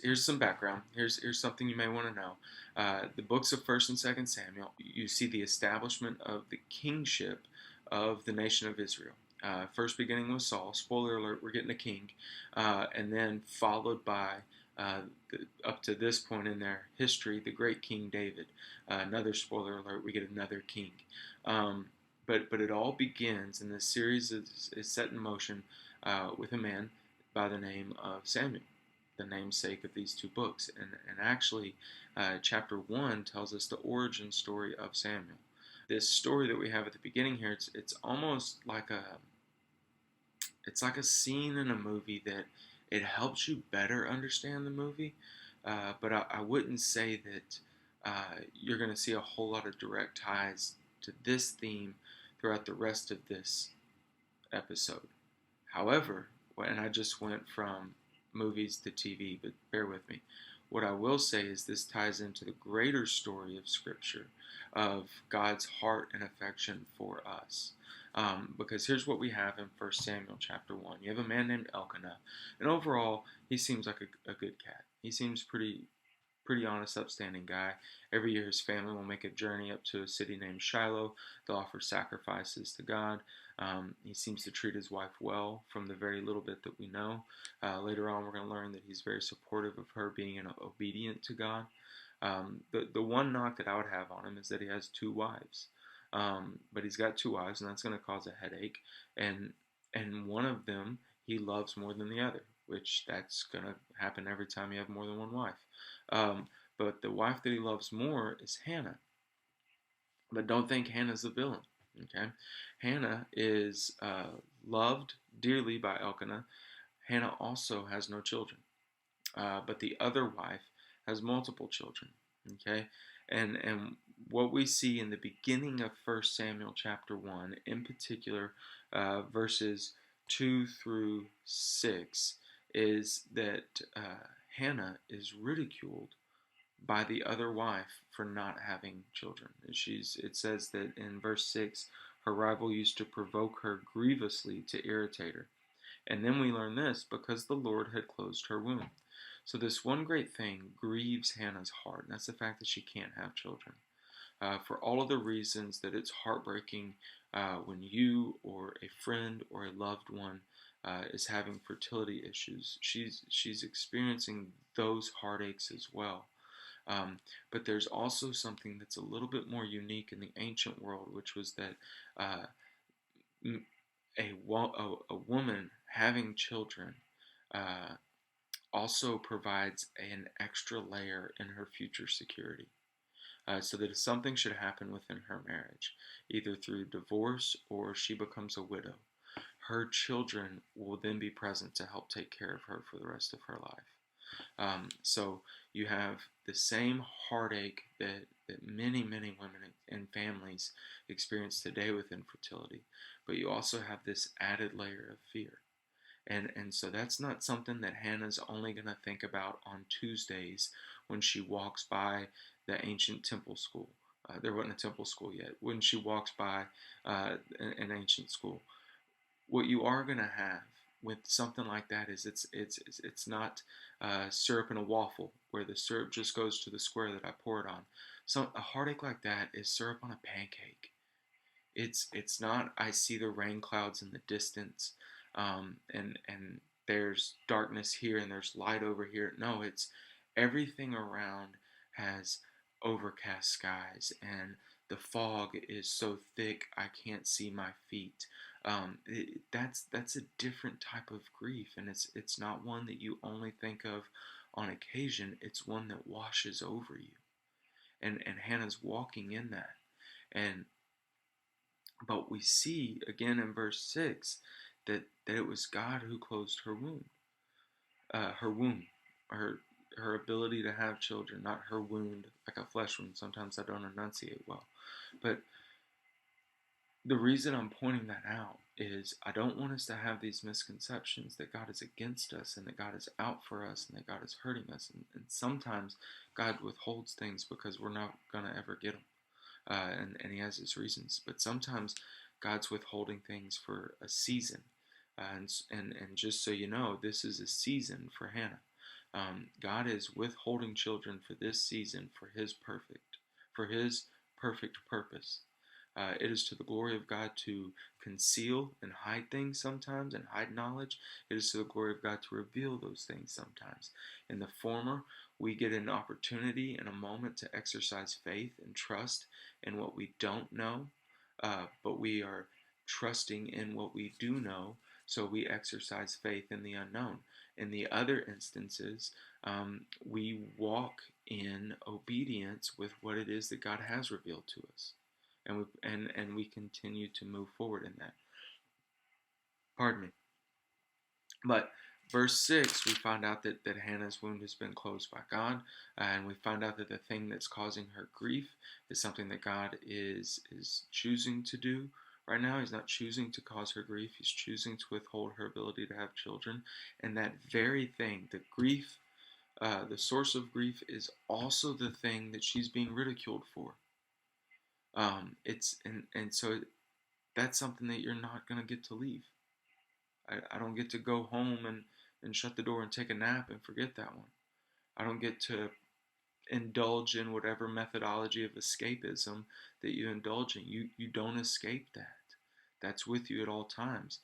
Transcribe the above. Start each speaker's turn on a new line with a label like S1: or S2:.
S1: Here's some background. Here's something you may want to know. The books of First and Second Samuel, you see the establishment of the kingship of the nation of Israel. First beginning with Saul. Spoiler alert: we're getting a king, and then followed by up to this point in their history, the great King David. Another spoiler alert: we get another king. Um, but it all begins, and this series is set in motion with a man by the name of Samuel, the namesake of these two books. And actually, chapter 1 tells us the origin story of Samuel. This story that we have at the beginning here, it's almost like a scene in a movie that it helps you better understand the movie. But I wouldn't say that you're going to see a whole lot of direct ties to this theme throughout the rest of this episode. However, and I just went from movies to TV, but bear with me. What I will say is this ties into the greater story of Scripture, of God's heart and affection for us. Because here's what we have in First Samuel chapter 1. You have a man named Elkanah, and overall, he seems like a good cat. He seems pretty honest, upstanding guy. Every year, his family will make a journey up to a city named Shiloh. They'll offer sacrifices to God. He seems to treat his wife well from the very little bit that we know. Later on, we're going to learn that he's very supportive of her being obedient to God. The one knock that I would have on him is that he has two wives. But he's got two wives, and that's going to cause a headache. And one of them he loves more than the other, which that's going to happen every time you have more than one wife. Um, but the wife that he loves more is Hannah. But don't think Hannah's the villain. Okay, Hannah is loved dearly by Elkanah. Hannah also has no children, but the other wife has multiple children. Okay, and what we see in the beginning of First Samuel chapter 1, in particular, verses 2 through 6, is that Hannah is ridiculed by the other wife for not having children. It says that in verse 6, her rival used to provoke her grievously to irritate her. And then we learn this: because the Lord had closed her womb. So this one great thing grieves Hannah's heart, and that's the fact that she can't have children. For all of the reasons that it's heartbreaking when you or a friend or a loved one is having fertility issues. She's experiencing those heartaches as well. But there's also something that's a little bit more unique in the ancient world, which was that uh, a woman having children uh, also provides an extra layer in her future security. So that if something should happen within her marriage, either through divorce or she becomes a widow, her children will then be present to help take care of her for the rest of her life. So you have the same heartache that many women and families experience today with infertility, but you also have this added layer of fear. And so that's not something that Hannah's only going to think about on Tuesdays when she walks by the ancient temple school. There wasn't a temple school yet. When she walks by an ancient school, what you are going to have with something like that is it's not syrup in a waffle where the syrup just goes to the square that I pour it on. So a heartache like that is syrup on a pancake. It's not I see the rain clouds in the distance, and there's darkness here and there's light over here. No, it's everything around has overcast skies and the fog is so thick I can't see my feet. That's a different type of grief, and it's not one that you only think of on occasion. It's one that washes over you, and Hannah's walking in that, and but we see again in verse 6 that it was God who closed her womb, her her ability to have children, not her wound, like a flesh wound. Sometimes I don't enunciate well, but the reason I'm pointing that out is I don't want us to have these misconceptions that God is against us and that God is out for us and that God is hurting us. And sometimes God withholds things because we're not going to ever get them. And He has His reasons. But sometimes God's withholding things for a season. And just so you know, this is a season for Hannah. God is withholding children for this season for His perfect purpose. It is to the glory of God to conceal and hide things sometimes and hide knowledge. It is to the glory of God to reveal those things sometimes. In the former, we get an opportunity and a moment to exercise faith and trust in what we don't know, but we are trusting in what we do know, so we exercise faith in the unknown. In the other instances, we walk in obedience with what it is that God has revealed to us, and we continue to move forward in that. Pardon me. But verse 6, we find out that Hannah's wound has been closed by God, and we find out that the thing that's causing her grief is something that God is choosing to do right now. He's not choosing to cause her grief, He's choosing to withhold her ability to have children. And that very thing, the grief, the source of grief, is also the thing that she's being ridiculed for. And so that's something that you're not going to get to leave. I don't get to go home and shut the door and take a nap and forget that one. I don't get to indulge in whatever methodology of escapism that you indulge in. You don't escape that. That's with you at all times.